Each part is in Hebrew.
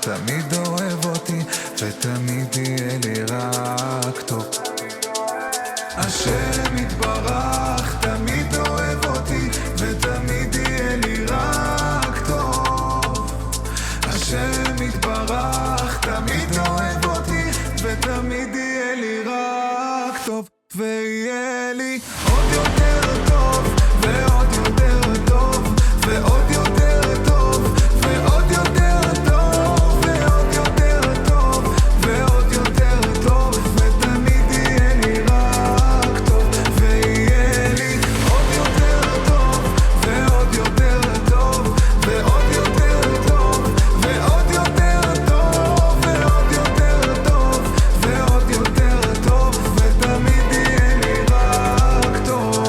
תמיד אוהב אותי ותמיד יהיה לי רק טוב. השם יתברך תמיד אוהב אותי ותמיד יהיה לי רק טוב. השם יתברך תמיד אוהב אותי ותמיד יהיה לי רק טוב. ויהיה לי עוד יותר טוב ועוד יותר טוב ועוד יותר טוב ועוד יותר טוב ועוד יותר טוב ועוד יותר טוב ותמיד יהיה לי רק טוב. ויהיה לי עוד יותר טוב ועוד יותר טוב ועוד יותר טוב ועוד יותר טוב ועוד יותר טוב ועוד יותר טוב ותמיד יהיה לי רק טוב.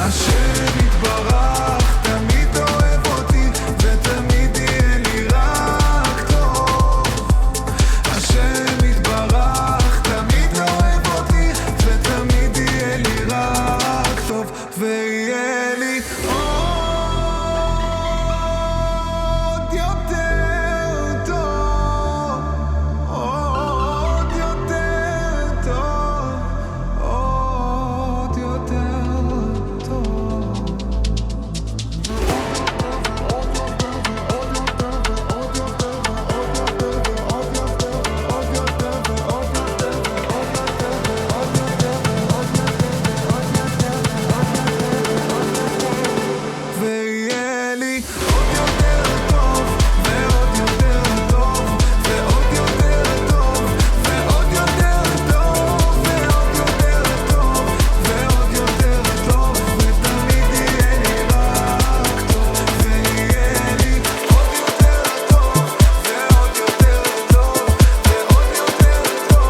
השם יתברך תמיד אוהב אותי ותמיד יהיה לי רק טוב. השם יתברך תמיד אוהב אותי ותמיד יהיה לי רק טוב. ויהיה לי עוד יותר טוב עוד יותר טוב עוד יותר טוב. ויהיה לי עוד יותר טוב ועוד יותר טוב ועוד יותר טוב ועוד יותר טוב ועוד יותר טוב ועוד יותר טוב ותמיד יהיה לי רק טוב. ויהיה לי עוד יותר טוב ועוד יותר טוב ועוד יותר טוב ועוד יותר טוב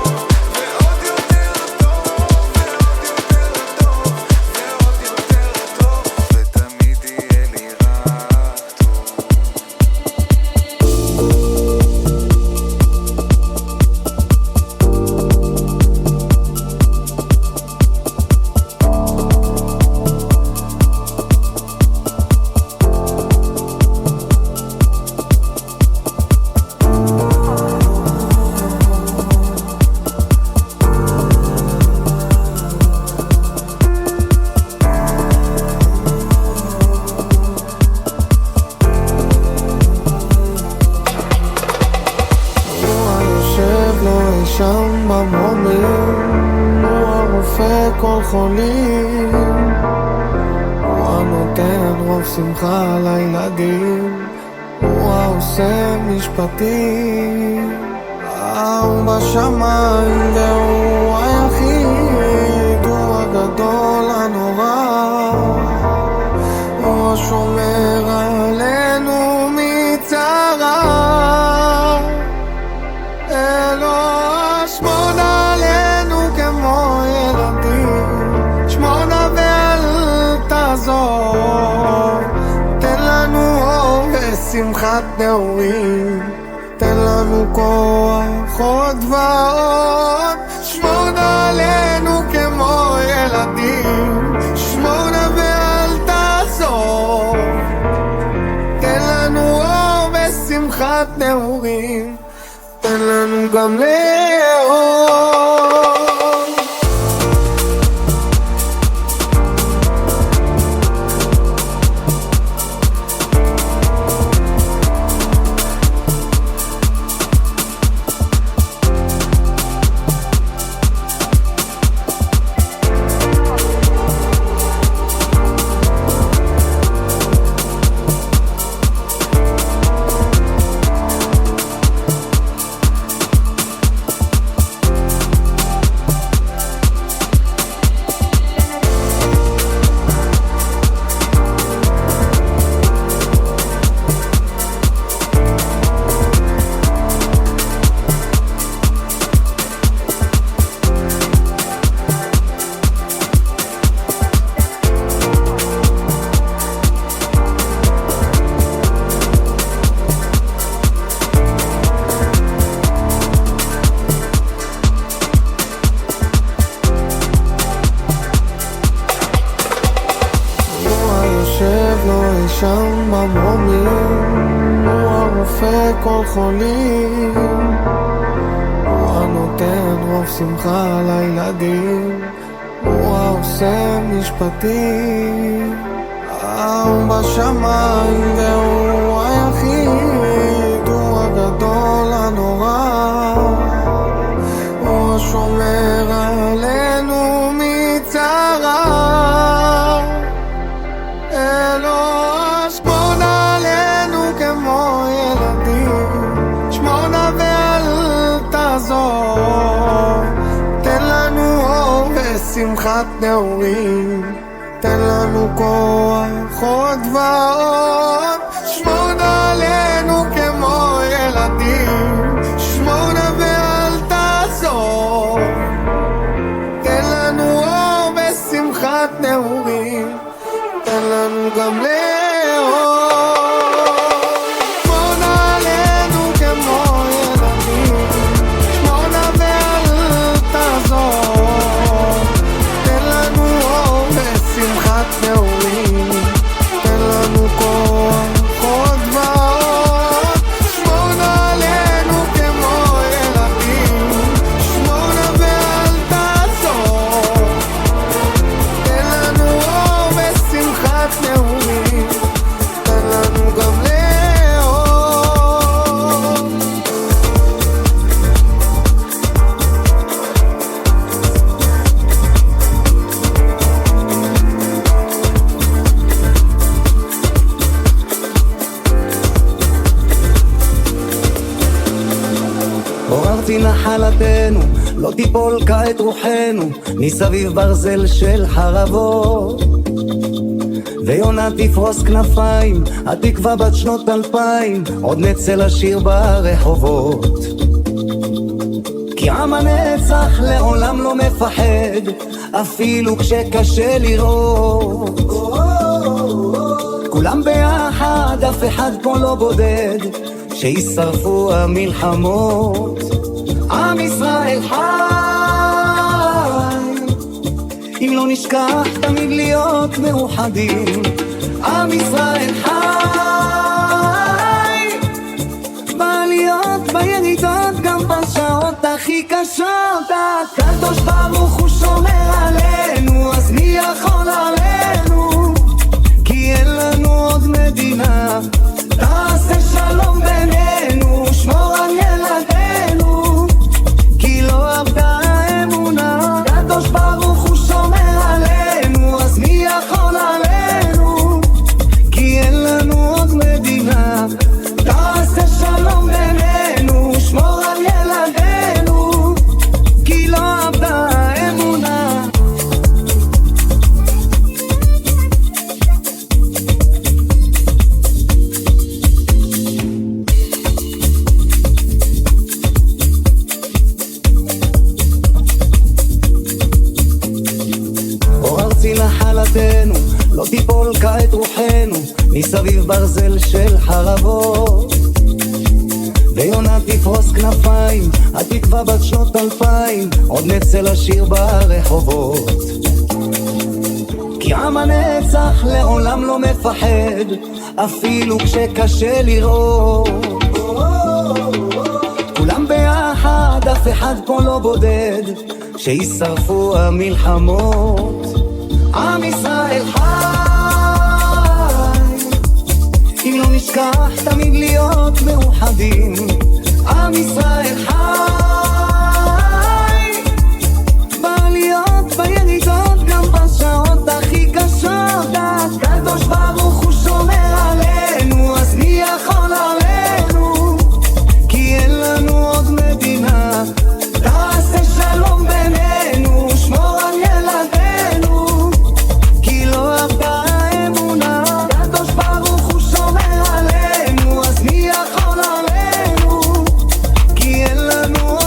ועוד יותר טוב ועוד יותר טוב ותמיד יהיה לי רק טוב. הוא היושב לו אי שם במרומים, הוא הרופא כל חולים, הוא הנותן רוב שמחה לילדים, הוא העושה משפטים. הוא בשמיים והוא היחיד, הוא הגדול הנורא, הוא השומר עלינו מצרה. אלוה שמור עלינו כמו ילדים, שמור נא ואל תעזוב, תן לנו אור ושמחת נעורים, תן לנו כוח עוד ועוד. שמור נא עלינו כמו ילדים, שמור נא ואל תעזוב, תן לנו אור ושמחת נעורים, תן לנו גם לאור. רופא כל חולים, הוא הנותן רוב שמחה לילדים, הוא העושה משפטים, הוא בשמיים והוא היחיד, הוא הגדול הנורא, הוא השומר עלינו מצרה. אלוה שמור עלינו כמו ילדים, שמור ואל תעזור, תן לנו אור ושמחת נעורים, תן לנו כוח עוד ועוד. שמור עלינו כמו ילדים, שמור ואל תעזור, תן לנו אור ושמחת נעורים, תן לנו גם לאור. שמור עלינו כמו ילדים, שמור ואל תעזור, תן לנו אור ושמחת נעורים, תן לנו כוח עוד ועוד. שמור עלינו כמו ילדים, שמור ואל תעזור, תן לנו אור ושמחת נעורים, תן לנו גם לאור. עוררתי נחלתנו, לא תיפול כעת רוחנו, מסביב ברזל של חרבות, ויונה תפרוס כנפיים, התקווה בת שנות 2000, עוד נצא לשיר ברחובות. כי עם הנצח לעולם לא מפחד, אפילו כשקשה לראות. כולם ביחד, אף אחד פה לא בודד, שישרפו המלחמות. עם ישראל חי, אם לא נשכח תמיד להיות מאוחדים. עם ישראל חי, בעליות בירידות, גם בשעות הכי קשות. הקדוש ברוך הוא שומר עלינו, אז מי יכול עלינו? כי אין לנו עוד מדינה, תעשה שלום בינינו, שמור על ילדינו, כי לא אבדה האמונה. הקדוש ברוך הוא שומר עלינו, אז מי יכול עלינו? כי אין לנו עוד מדינה, תעשה שלום בינינו, שמור על ילדינו, כי לא אבדה האמונה. נחלתנו, לא תיפול כעת רוחנו, מסביב ברזל של חרבות, ויונה תפרוס כנפיים, התקווה בת שנות 2000, עוד נצא לשיר ברחובות. כי עם הנצח לעולם לא מפחד, אפילו כשקשה לראות. כולם ביחד, אף אחד פה לא בודד, שישרפו המלחמות. עם ישראל חי, אם לא נשכח תמיד להיות מאוחדים. עם ישראל חי, בעליות בירידות, גם בשעות הכי קשות. הקדוש ברוך הוא שומר עלינו, אז מי יכול עלינו? כי אין לנו עוד מדינה, תעשה שלום בינינו, שמור על ילדינו, כי לא אבדה האמונה. הקדוש ברוך הוא שומר עלינו, אז מי יכול עלינו? כי אין לנו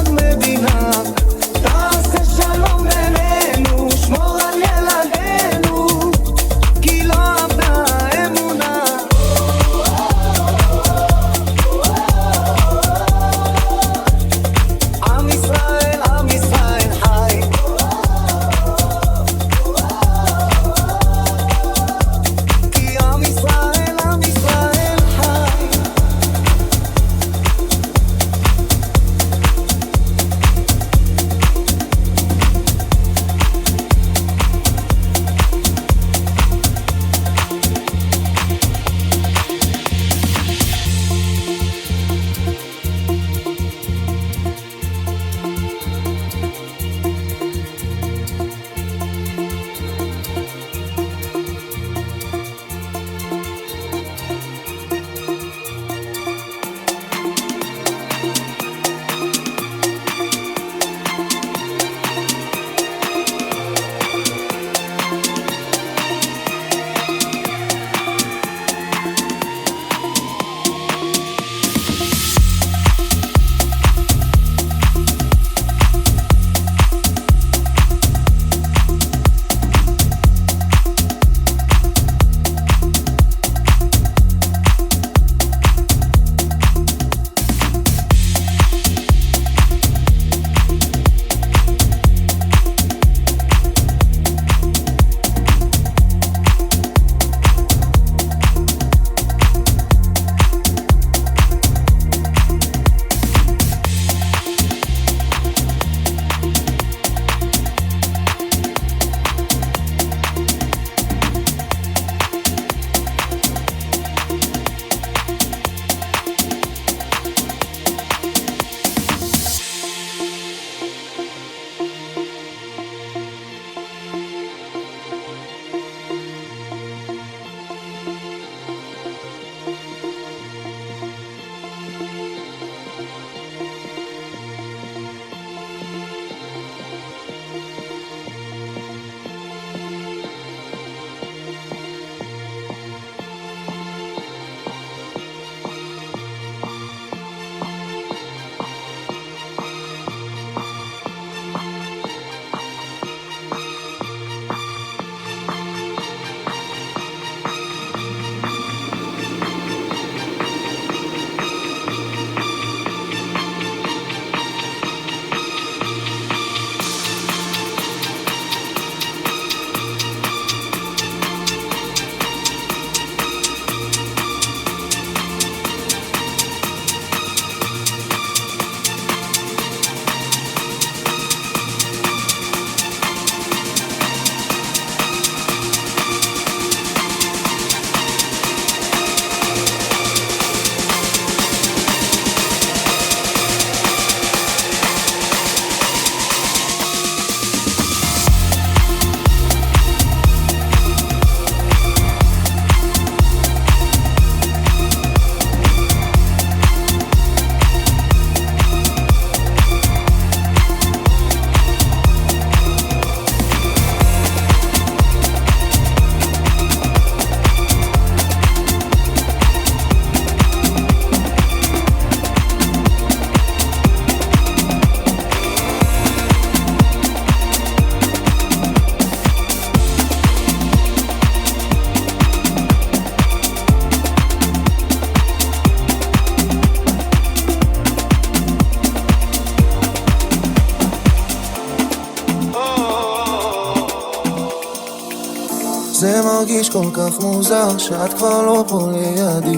מרגיש כל כך מוזר שאת כבר לא פה לידי.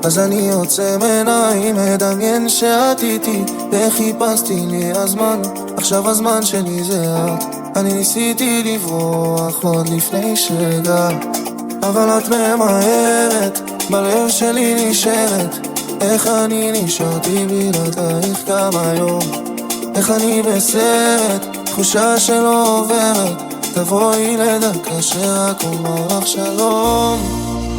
אז אני עוצם עיניים, מדמיין שאת איתי, וחיפשתי לי הזמן, עכשיו הזמן שלי זה את. אני ניסיתי לברוח עוד לפני שהגעת, אבל את ממהרת, בלב שלי נשארת. איך אני נשארתי בלעדייך גם היום, איך אני בסרט, תחושה שלא עוברת. תבואי לדקה שרק אומר לך שלום.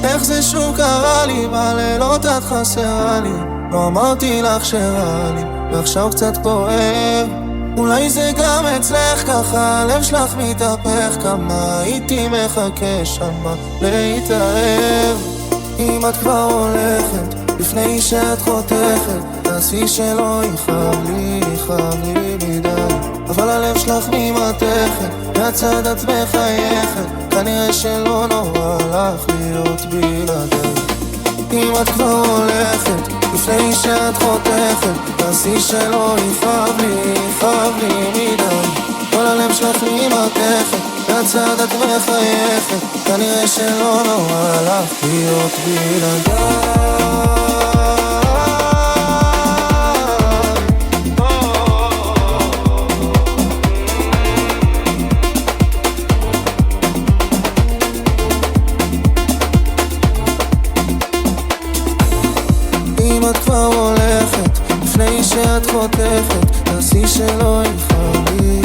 איך זה שוב קרה לי, בלילות את חסרה לי, לא אמרתי לך שרע לי, ועכשיו קצת כואב. אולי זה גם אצלך ככה, הלב שלך מתהפך, כמה הייתי מחכה שמה להתאהב. אם את כבר הולכת, לפני שאת חותכת, תעשי שלא יכאב לי, יכאב לי מדי. אבל הלב שלך ממתכת, מהצד את מחייכת, כנראה שלא נורא לך להיות בלעדיי. אם את כבר הולכת, לפני שאת חותכת, תעשי שלא יכאב לי, יכאב לי מדי. כל הלב שלך ממתכת, מהצד את מחייכת, כנראה שלא נורא לך להיות בלעדיי. לפני שאת חותכת, תעשי שלא יכאב לי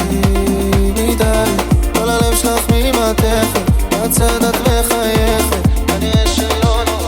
מדי. כל הלב שלך ממתכת, מהצד את מחייכת, כנראה שלא נורא.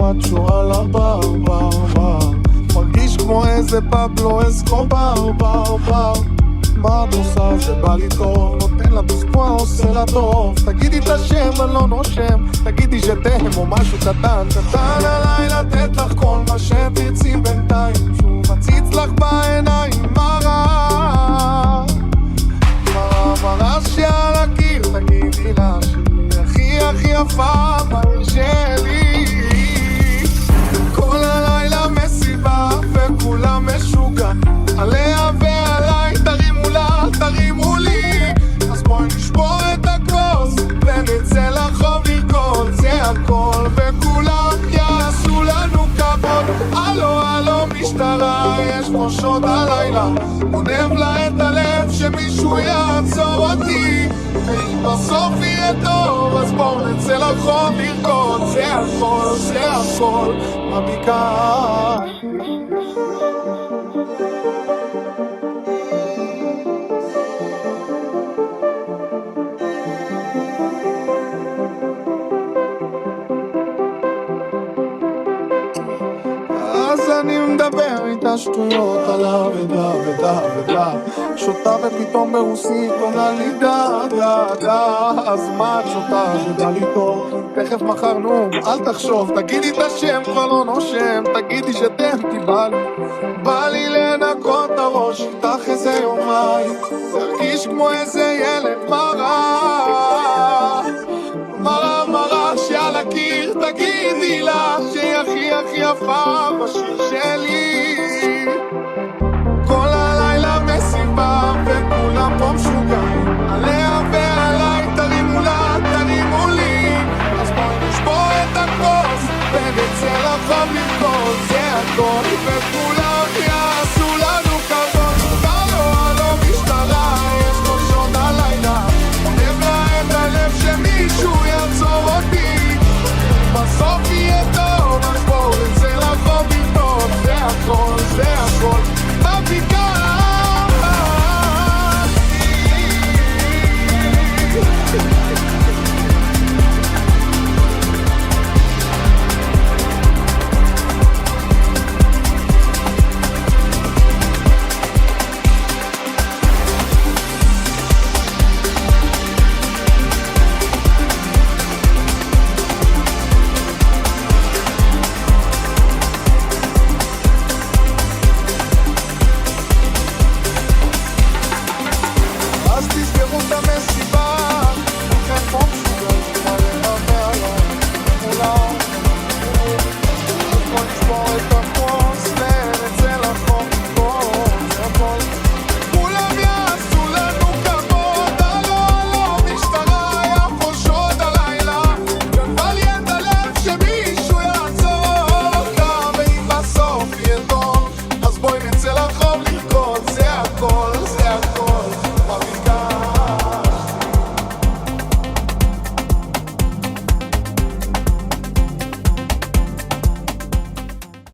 משהו על הבר, בר, בר, מרגיש כמו איזה פבלו אסקובר, בר, בר. מה את עושה? זה בא לי טוב, נותן לה בספוע, עושה לה טוב. תגידי את השם, אני לא נושם, תגידי שתהם או משהו קטן קטן עליי, לתת לך כל מה שתרצי בינתיים. שוב הציץ לך בעיניים, מראה מראה שעל הקיר, תגידי לה שהיא הכי הכי יפה בעיר שלי. כל הלילה מסיבה וכולם משוגע עליה ועליי, תרימו לה, תרימו לי. אז בואי נשבור את הכוס ונצא לחוב לרקוד, זה הכל וכולם יעשו לנו כבוד. הלו הלו משטרה, יש פה שוד הלילה, גונב לה את הלב שמישהו יעצור אותי, ואם בסוף יהיה טוב אז בואו נצא לחוב לרקוד, זה הכל, זה הכל הבקעה. אני מדבר איתה שטויות על אבדה, אבדה, אבדה, שותה ופתאום ברוסית עונה לי דה, דה, דה. אז מה את שותה? זה בא לי טוב, תכף מחר נו, אל תחשוב, תגידי את השם, כבר לא נושם, תגידי שתהמתי בא לי לנקות הראש איתך איזה יומיים, תרגיש כמו איזה ילד מראה, מראה, מראה שעל הקיר, תגידי לה שהיא הכי הכי יפה בשיר שלי.